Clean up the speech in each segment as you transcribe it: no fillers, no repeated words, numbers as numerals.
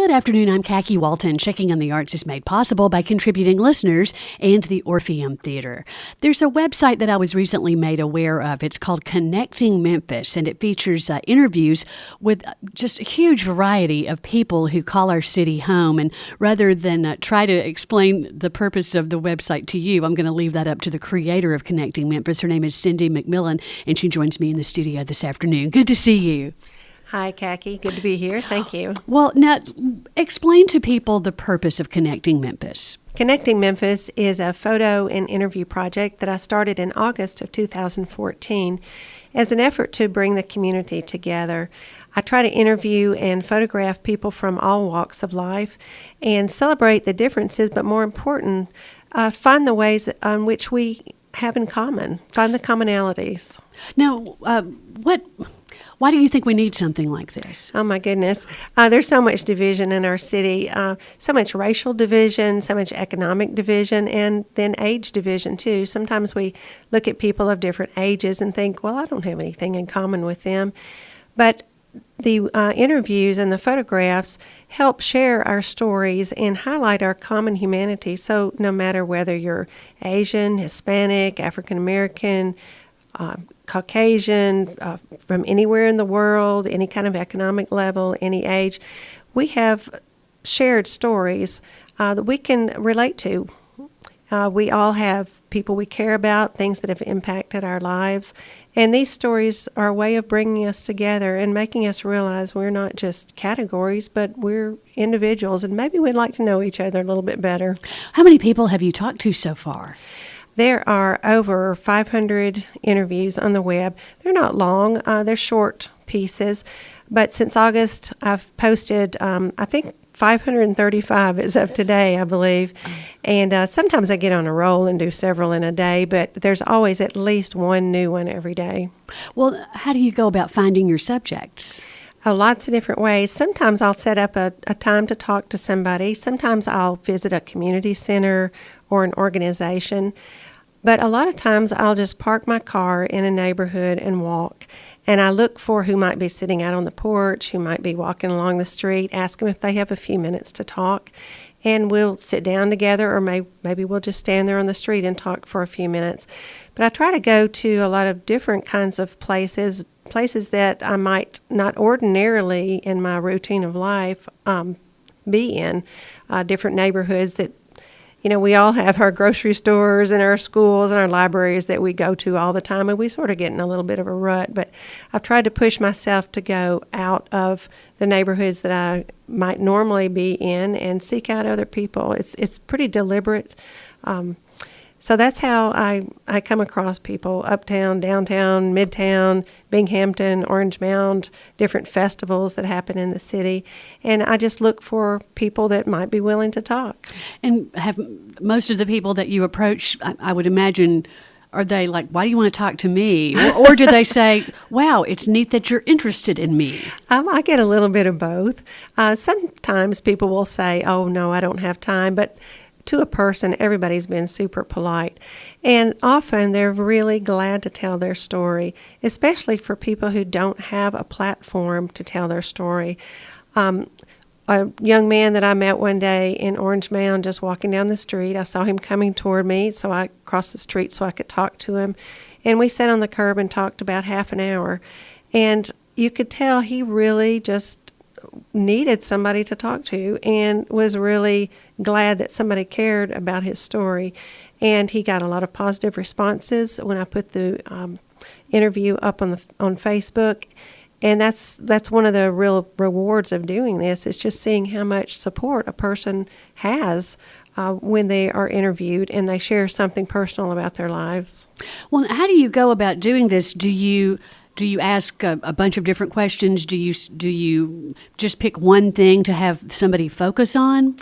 Good afternoon. I'm Kacky Walton. Checking on the Arts is made possible by contributing listeners and the Orpheum Theater. There's a website that I was recently made aware of. It's called Connecting Memphis, and it features interviews with just a huge variety of people who call our city home. And rather than try to explain the purpose of the website to you, I'm going to leave that up to the creator of Connecting Memphis. Her name is Cindy McMillan, and she joins me in the studio this afternoon. Good to see you. Hi, Kacky. Good to be here. Thank you. Well, now, explain to people the purpose of Connecting Memphis. Connecting Memphis is a photo and interview project that I started in August of 2014 as an effort to bring the community together. I try to interview and photograph people from all walks of life and celebrate the differences, but more important, find the ways on which we have in common, find the commonalities. Now, why do you think we need something like this? Oh, my goodness. There's so much division in our city, so much racial division, so much economic division, and then age division, too. Sometimes we look at people of different ages and think, well, I don't have anything in common with them. But the interviews and the photographs help share our stories and highlight our common humanity. So no matter whether you're Asian, Hispanic, African American, Caucasian, from anywhere in the world, any kind of economic level, any age, we have shared stories that we can relate to. We all have people we care about, things that have impacted our lives, and these stories are a way of bringing us together and making us realize we're not just categories, but we're individuals, and maybe we'd like to know each other a little bit better. How many people have you talked to so far? There are over 500 interviews on the web. They're not long, they're short pieces, but since August I've posted, I think 535 as of today, I believe, and sometimes I get on a roll and do several in a day, but there's always at least one new one every day. Well, how do you go about finding your subjects? Oh, lots of different ways. Sometimes I'll set up a time to talk to somebody. Sometimes I'll visit a community center or an organization. But a lot of times I'll just park my car in a neighborhood and walk. And I look for who might be sitting out on the porch, who might be walking along the street, ask them if they have a few minutes to talk. And we'll sit down together, or maybe we'll just stand there on the street and talk for a few minutes. But I try to go to a lot of different kinds of places that I might not ordinarily in my routine of life be in, different neighborhoods that, we all have our grocery stores and our schools and our libraries that we go to all the time, and we sort of get in a little bit of a rut. But I've tried to push myself to go out of the neighborhoods that I might normally be in and seek out other people. It's pretty deliberate. So that's how I come across people, uptown, downtown, midtown, Binghamton, Orange Mound, different festivals that happen in the city. And I just look for people that might be willing to talk. And have most of the people that you approach, I would imagine, are they like, why do you want to talk to me? Or do they say, wow, it's neat that you're interested in me? I get a little bit of both. Sometimes people will say, oh, no, I don't have time. But to a person, everybody's been super polite. And often they're really glad to tell their story, especially for people who don't have a platform to tell their story. A young man that I met one day in Orange Mound just walking down the street, I saw him coming toward me, so I crossed the street so I could talk to him. And we sat on the curb and talked about half an hour. And you could tell he really just needed somebody to talk to and was really glad that somebody cared about his story. And he got a lot of positive responses when I put the interview up on Facebook. And that's one of the real rewards of doing this, is just seeing how much support a person has when they are interviewed and they share something personal about their lives. Well, how do you go about doing this? Do you ask a bunch of different questions? Do you just pick one thing to have somebody focus on?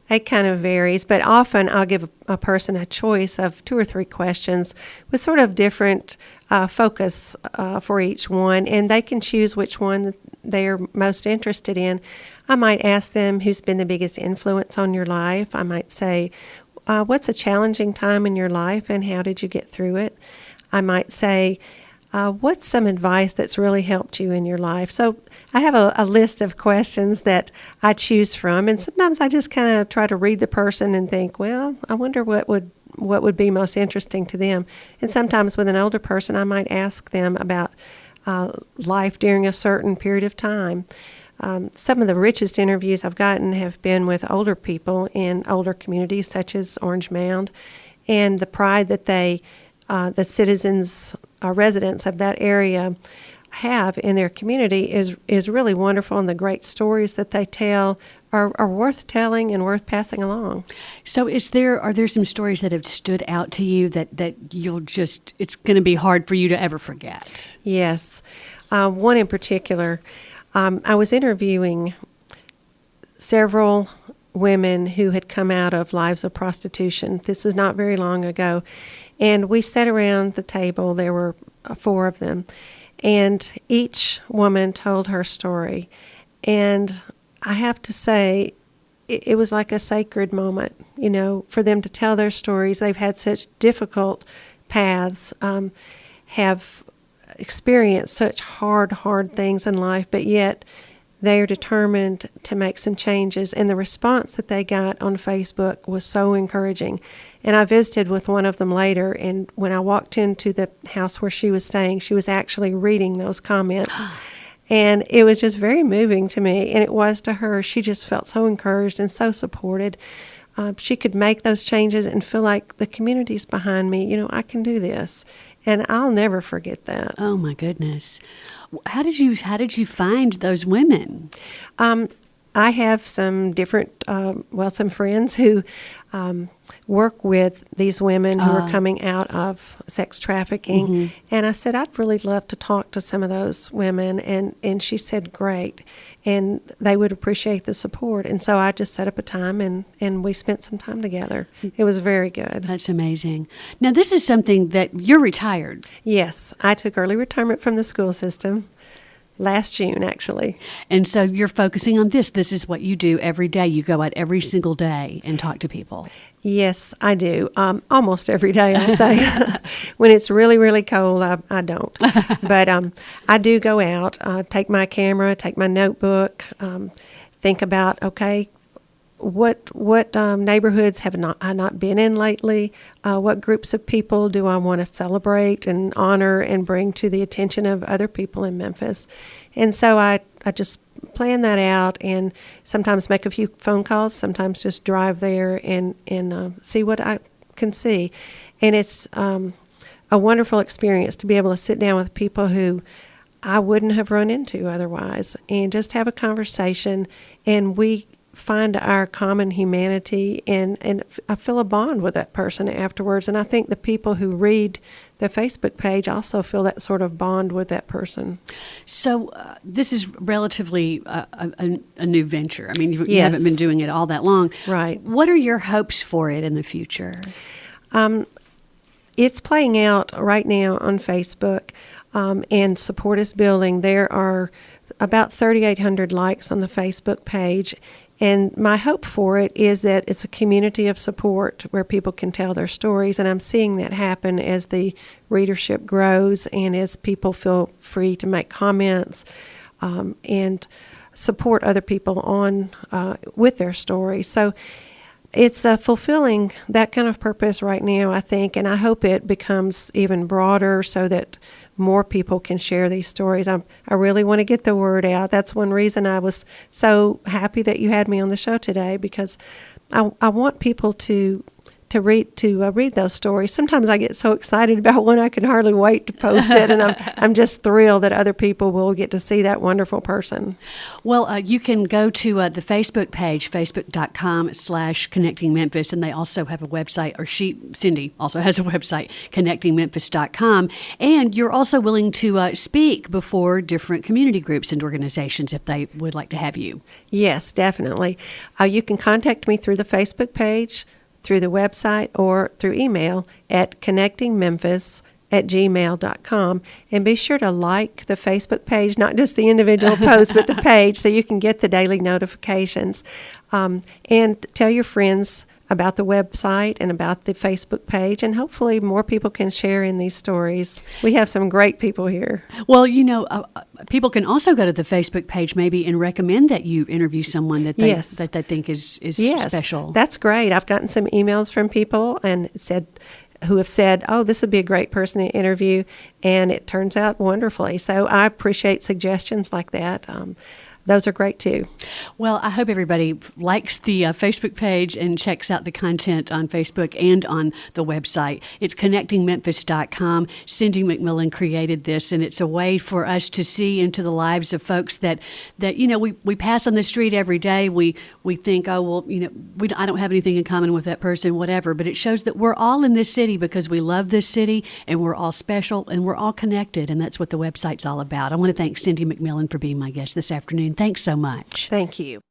It kind of varies, but often I'll give a person a choice of 2 or 3 questions with sort of different focus for each one, and they can choose which one they are most interested in. I might ask them, who's been the biggest influence on your life? I might say, what's a challenging time in your life and how did you get through it? I might say, what's some advice that's really helped you in your life? So I have a list of questions that I choose from, and sometimes I just kind of try to read the person and think, well, I wonder what would be most interesting to them. And sometimes with an older person, I might ask them about life during a certain period of time. Some of the richest interviews I've gotten have been with older people in older communities, such as Orange Mound, and the pride that the citizens, residents of that area have in their community is really wonderful, and the great stories that they tell are worth telling and worth passing along. So are there some stories that have stood out to you that it's going to be hard for you to ever forget? Yes. One in particular, I was interviewing several women who had come out of lives of prostitution. This is not very long ago. And we sat around the table. There were 4 of them. And each woman told her story. And I have to say, it was like a sacred moment, for them to tell their stories. They've had such difficult paths, have experienced such hard things in life, but yet they are determined to make some changes. And the response that they got on Facebook was so encouraging. And I visited with one of them later, and when I walked into the house where she was staying, she was actually reading those comments. And it was just very moving to me, and it was to her. She just felt so encouraged and so supported. She could make those changes and feel like the community's behind me. I can do this. And I'll never forget that. Oh, my goodness. How did you find those women? I have some different, some friends who work with these women who are coming out of sex trafficking. Mm-hmm. And I said, I'd really love to talk to some of those women. And she said, great. And they would appreciate the support. And so I just set up a time and we spent some time together. It was very good. That's amazing. Now, this is something that you're retired. Yes. I took early retirement from the school system. Last June, actually. And so you're focusing on this. This is what you do every day. You go out every single day and talk to people. Yes, I do. Almost every day, I'll say. When it's really, really cold, I don't. But I do go out, take my camera, take my notebook, think about, okay, what neighborhoods have I not been in lately? What groups of people do I want to celebrate and honor and bring to the attention of other people in Memphis? And so I just plan that out and sometimes make a few phone calls, sometimes just drive there and see what I can see. And it's a wonderful experience to be able to sit down with people who I wouldn't have run into otherwise and just have a conversation, and we find our common humanity, and I feel a bond with that person afterwards. And I think the people who read the Facebook page also feel that sort of bond with that person. So this is relatively a new venture. I mean, you Yes. haven't been doing it all that long. Right. What are your hopes for it in the future? It's playing out right now on Facebook, and support is building. There are about 3,800 likes on the Facebook page. And my hope for it is that it's a community of support where people can tell their stories. And I'm seeing that happen as the readership grows and as people feel free to make comments and support other people on with their stories. So it's fulfilling that kind of purpose right now, I think. And I hope it becomes even broader so that more people can share these stories. I really want to get the word out. That's one reason I was so happy that you had me on the show today, because I want people to read those stories. Sometimes I get so excited about one I can hardly wait to post it, and I'm just thrilled that other people will get to see that wonderful person. Well, you can go to the Facebook page, facebook.com/Connecting Memphis, and they also have a website, or Cindy also has a website, connectingmemphis.com, and you're also willing to speak before different community groups and organizations if they would like to have you. Yes, definitely. You can contact me through the Facebook page, through the website, or through email at connectingmemphis@gmail.com. And be sure to like the Facebook page, not just the individual post, but the page, so you can get the daily notifications. And tell your friends about the website and about the Facebook page, and hopefully more people can share in these stories. We have some great people here. Well, people can also go to the Facebook page maybe and recommend that you interview someone that they think is special. That's great. I've gotten some emails from people who have said, oh, this would be a great person to interview, and it turns out wonderfully. So I appreciate suggestions like that. Those are great too. Well, I hope everybody likes the Facebook page and checks out the content on Facebook and on the website. It's connectingmemphis.com. Cindy McMillan created this, and it's a way for us to see into the lives of folks that we pass on the street every day. We think, oh, well, I don't have anything in common with that person, whatever. But it shows that we're all in this city because we love this city, and we're all special, and we're all connected, and that's what the website's all about. I want to thank Cindy McMillan for being my guest this afternoon. Thanks so much. Thank you.